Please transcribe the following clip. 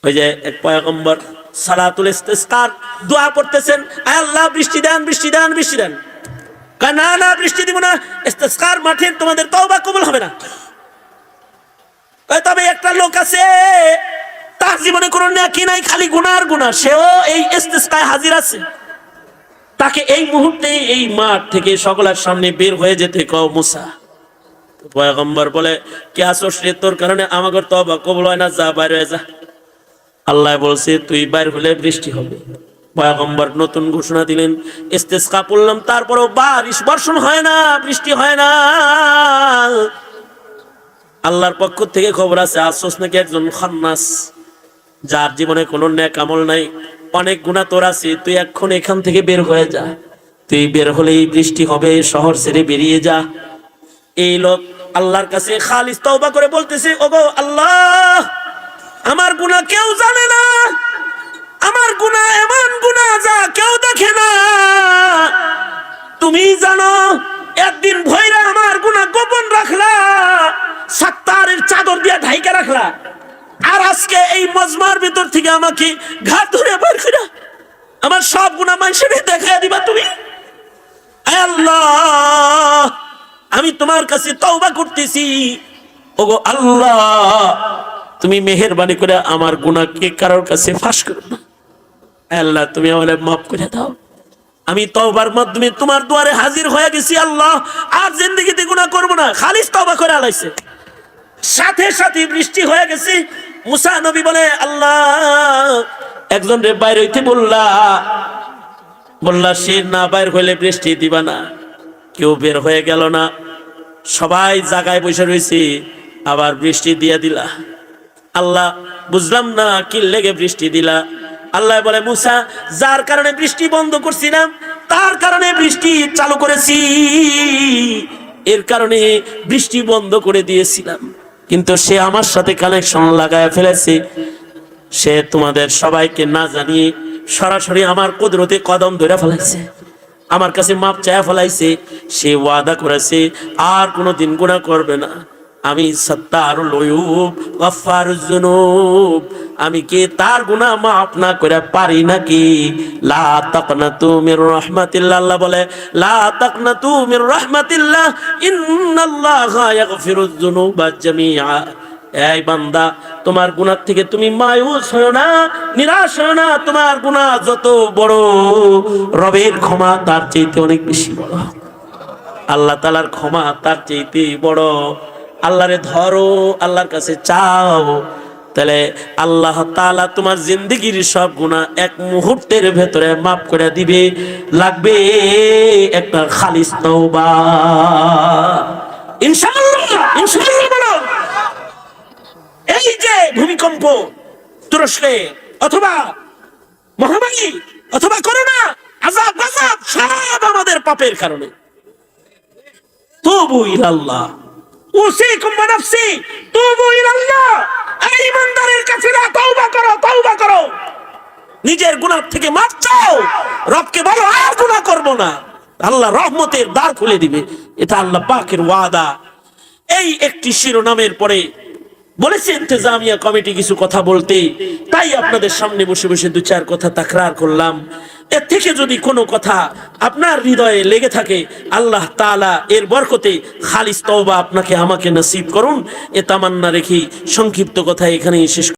ওই যে এক পয়গম্বর সালাতুল ইস্তিসকার দোয়া পড়তেছেন, আয় আল্লাহ বৃষ্টি দেন, বৃষ্টি দেন, বৃষ্টি দেন। না না, বৃষ্টি দিব না, ইস্তিসকার মাঠে তোমাদের তওবা কবুল হবে না। তবে একটা লোক আছে তার জীবনে কোনো নেকি নাই, খালি গুনার গুনাহ, সেও এই ইস্তিসকায় হাজির আছে। তাকে এই মুহূর্তে এই মাঠ থেকে সকলের সামনে বের হয়ে যেতে কও মুসা। পয়গম্বর বলে, কে আসোস রে, তোর কারণে আমাদের তওবা কবুল হয় না, যা বাইরে হয়ে যা। আল্লাহ বলছে তুই বাইর হলে বৃষ্টি হবে। পয়গম্বর নতুন ঘোষণা দিলেন, ইস্তিসকা পড়লাম, তারপরও বারিশ বর্ষণ হয় না, বৃষ্টি হয় না। আল্লাহর পক্ষ থেকে খবর আছে, আসোস নাকি একজন খান্নাস, যার জীবনে কোনো নেক আমল নাই, অনেক গুনাহ তোর আছে, তুই এখন এখান থেকে বের হয়ে যা। তুই বের হলেই বৃষ্টি হবে, শহর ছেড়ে বেরিয়ে যা। এই লোক আল্লাহর কাছে খালিস তওবা করে বলতেছে, ওগো আল্লাহ, আমার গুনাহ কেউ জানে না, আমার গুনাহ এমন গুনাহ যা কেউ দেখে না, তুমি জানো। একদিন ভয়রা আমার গুনাহ গোপন রাখলা, সাত্তারের চাদর দিয়ে ঢাইকা রাখলা, আর আজকে এই মজমার ভিতর থেকে আমাকে ঘাট ধরে বের করে আমার সব গুনাহ মানুষের দেখায় দিবা তুমি। আয় আল্লাহ, আমি তোমার কাছে তওবা করতেছি, ওগো আল্লাহ, তুমি মেহেরবানি করে আমার গুনাহকে কারোর কাছে ফাঁস করো না। আল্লাহ, তুমি আমাকে মাফ করে দাও। আমি তওবার মাধ্যমে তোমার দুয়ারে হাজির হয়ে গেছি আল্লাহ, আর জিন্দেগিতে গুনাহ করব না। খালিস তওবা করে আলাইছে, সাথে সাথে বৃষ্টি হয়ে গেছে। মুসা নবী বলে, আল্লাহ, একজন রে বাইরে হইতে বললা, সে না বাইর হইলে বৃষ্টি দিবা না। কেউ বের হয়ে গেল না, সবাই জায়গায় বসে রয়েছে, আবার বৃষ্টি দিয়ে দিলা। আল্লাহ, বুঝলাম না কি লেগে বৃষ্টি দিলা। আল্লাহ বলে, মুসা, যার কারণে বৃষ্টি বন্ধ করছিলাম তার কারণে বৃষ্টি চালু করেছি, এর কারণে বৃষ্টি বন্ধ করে দিয়েছিলাম, কিন্তু সে আমার সাথে কানেকশন লাগায় ফেলেছে। সে তোমাদের সবাইকে না জানিয়ে সরাসরি আমার কুদরতে কদম ধরে ফেলাইছে, আমার কাছে মাপ চায়া ফেলাইছে। সে ওয়াদা করেছে আর কোনোদিন গুনাহ করবে না। আমি সত্তারুল উয়ুব গফফারুজ যুনুব, আমি কি তার গুনাহ মাফ না করে পারি নাকি? লা তাকনাতু মির রাহমাতিল্লাহ, আল্লাহ বলে, লা তাকনাতু মির রাহমাতিল্লাহ, ইন্নাল্লাহা ইয়াগফিরুজ যুনুবা জামিআ। এই বান্দা, তোমার গুনাহ থেকে তুমি মায়ুস হয়ো না, নিরাশ হয়ো না। তোমার গুনাহ যত বড়, রবের ক্ষমা তার চাইতে অনেক বেশি বড়। আল্লাহ তাআলার ক্ষমা তার চাইতে বড়। আল্লাহরে ধরো, আল্লাহর কাছে চাও, তাহলে আল্লাহ তাআলা তোমার জিন্দেগির সব গুনাহ এক মুহূর্তের ভেতরে মাফ করে দিবে। লাগবে একটা খালিস তওবা, ইনশাআল্লাহ। ইনশাআল্লাহ। এই যে ভূমিকম্প তুরস্কে, অথবা মহামারী, অথবা করোনা, আযাব গজব, সব আমাদের পাপের কারণে। তুবু ইলাল্লাহ, উসিকুম বিনাফসি, তুবু ইলাল্লাহ। এই ইমানদারের কাছে তওবা করো, তওবা করো, নিজের গুনাহ থেকে মাফ চাও, রবকে বলো আর গুনাহ করব না। আল্লাহ রহমতের দ্বার খুলে দিবে, এটা আল্লাহ পাকের ওয়াদা। এই একটি শিরোনামের পরে বলেছে ইন্তেজামিয়া কমিটি কিছু কথা বলতে, তাই আপনাদের সামনে বসে বসে দু চার কথা তাকরার করলাম। এর থেকে যদি কোনো কথা আপনার হৃদয়ে লেগে থাকে, আল্লাহ তাআলা এর বরকতে খালিস তওবা আপনাকে আমাকে নসিব করুন, এ তামান্না রেখে সংক্ষিপ্ত কথা এখানেই শেষ।